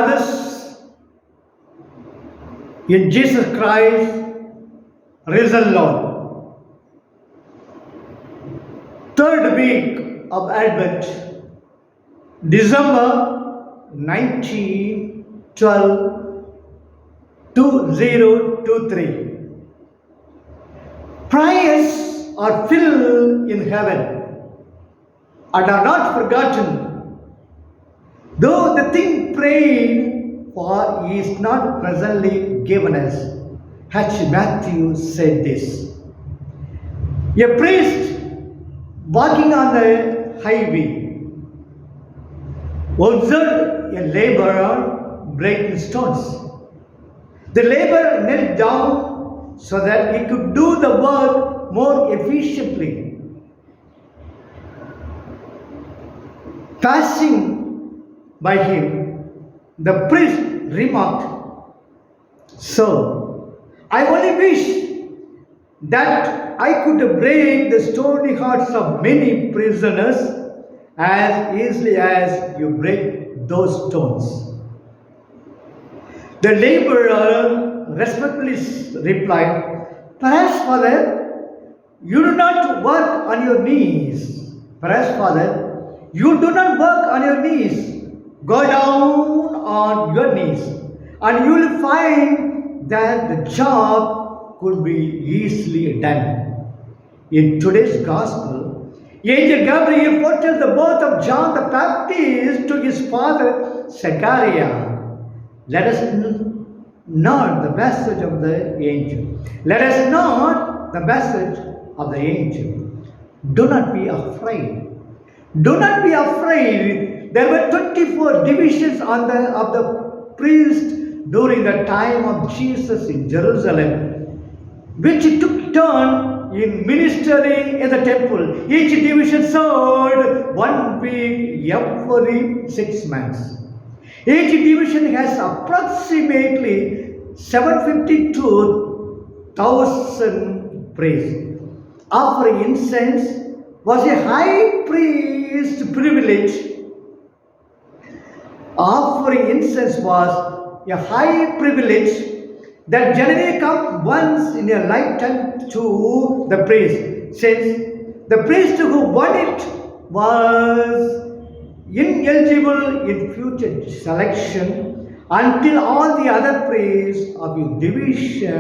brothers in Jesus Christ, risen Lord. Third week of Advent, December 1912, 2023. Prayers are filled in heaven and are not forgotten, though the thing prayed for is not presently given us. H. Matthew said this. A priest walking on the highway observed a laborer breaking stones. The laborer knelt down so that he could do the work more efficiently. Passing by him, the priest remarked, "Sir, I only wish that I could break the stony hearts of many prisoners as easily as you break those stones." The laborer respectfully replied, "Perhaps, Father, you do not work on your knees. Perhaps, Father, you do not work on your knees. Go down on your knees and you will find that the job could be easily done." In today's gospel, Angel Gabriel foretells the birth of John the Baptist to his father Zechariah. Let us not the message of the angel. Let us not the message of the angel. Do not be afraid. Do not be afraid. There were 24 divisions of the priest during the time of Jesus in Jerusalem, which took turn in ministering in the temple. Each division served 1 week every 6 months. Each division has approximately 752,000 priests. Offering incense was a high priest privilege. Offering incense was a high privilege that generally comes once in a lifetime to the priest, since the priest who won it was ineligible in future selection until all the other priests of his division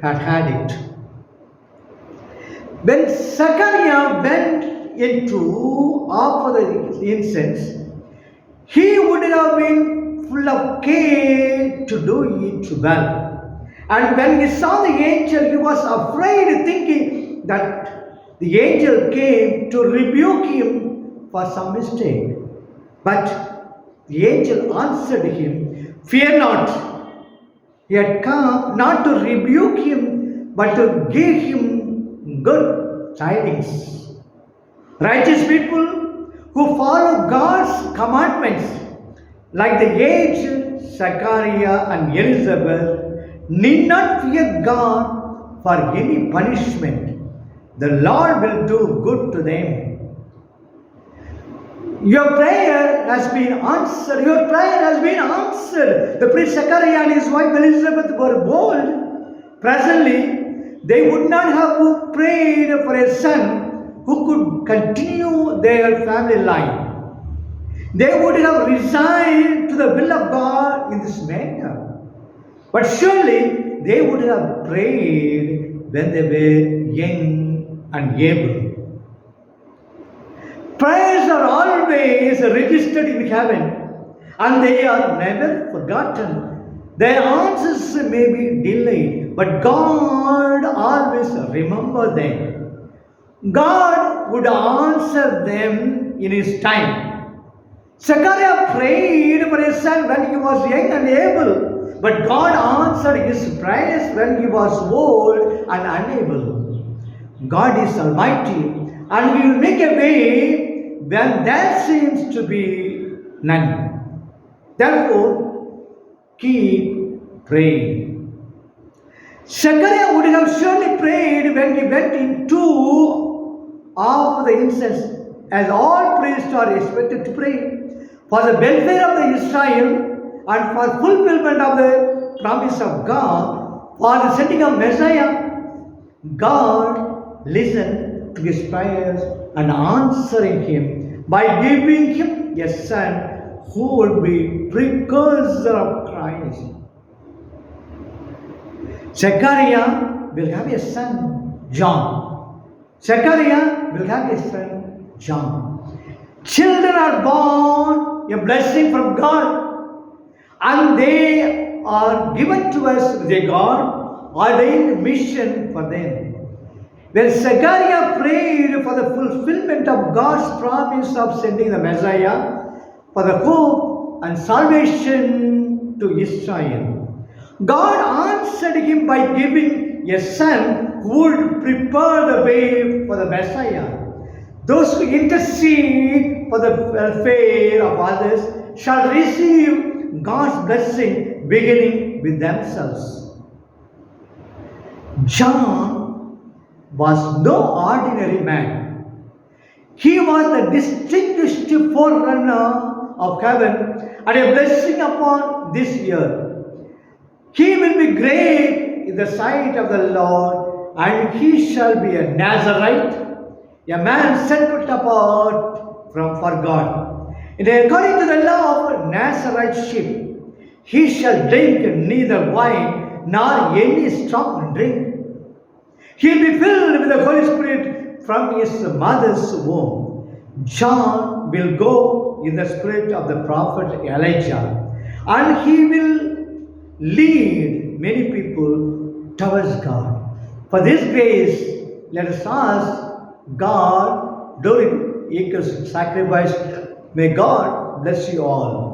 had it. When Zechariah went in to offer the incense, he would have been full of care to do it well. And when he saw the angel, he was afraid, thinking that the angel came to rebuke him for some mistake. But the angel answered him, "Fear not." He had come not to rebuke him, but to give him good tidings. Righteous people who follow God's commandments, like the aged Zechariah and Elizabeth, need not fear God for any punishment. The Lord will do good to them. Your prayer has been answered. Your prayer has been answered. The priest Zechariah and his wife Elizabeth were bold. Presently, they would not have prayed for a son who could continue their family line. They would have resigned to the will of God in this matter. But surely they would have prayed when they were young and able. Prayers are always registered in heaven and they are never forgotten. Their answers may be delayed, but God always remembers them. God would answer them in His time. Zechariah prayed for his son when he was young and able, but God answered his prayers when he was old and unable. God is Almighty and He will make a way when there seems to be none. Therefore, keep praying. Zechariah would have surely prayed when he went into offer the incense, as all priests are expected to pray for the welfare of the Israel and for fulfillment of the promise of God, for the sending of Messiah, God listened to his prayers and answering him by giving him a son who would be precursor of Christ. Zechariah will have a son, John. Zechariah will have a son, John. Children are born, a blessing from God, and they are given to us with a God ordained mission for them. When Zechariah prayed for the fulfillment of God's promise of sending the Messiah for the hope and salvation to Israel, God answered him by giving a son who would prepare the way for the Messiah. Those who intercede for the welfare of others shall receive God's blessing beginning with themselves. John was no ordinary man. He was the distinguished forerunner of heaven and a blessing upon this earth. He will be great in the sight of the Lord, and he shall be a Nazarite, a man set apart for God. And according to the law of Nazariteship, he shall drink neither wine nor any strong drink. He will be filled with the Holy Spirit from his mother's womb. John will go in the spirit of the prophet Elijah, and he will lead many people towards God. For this grace, let us ask God during Eucharistic sacrifice. May God bless you all.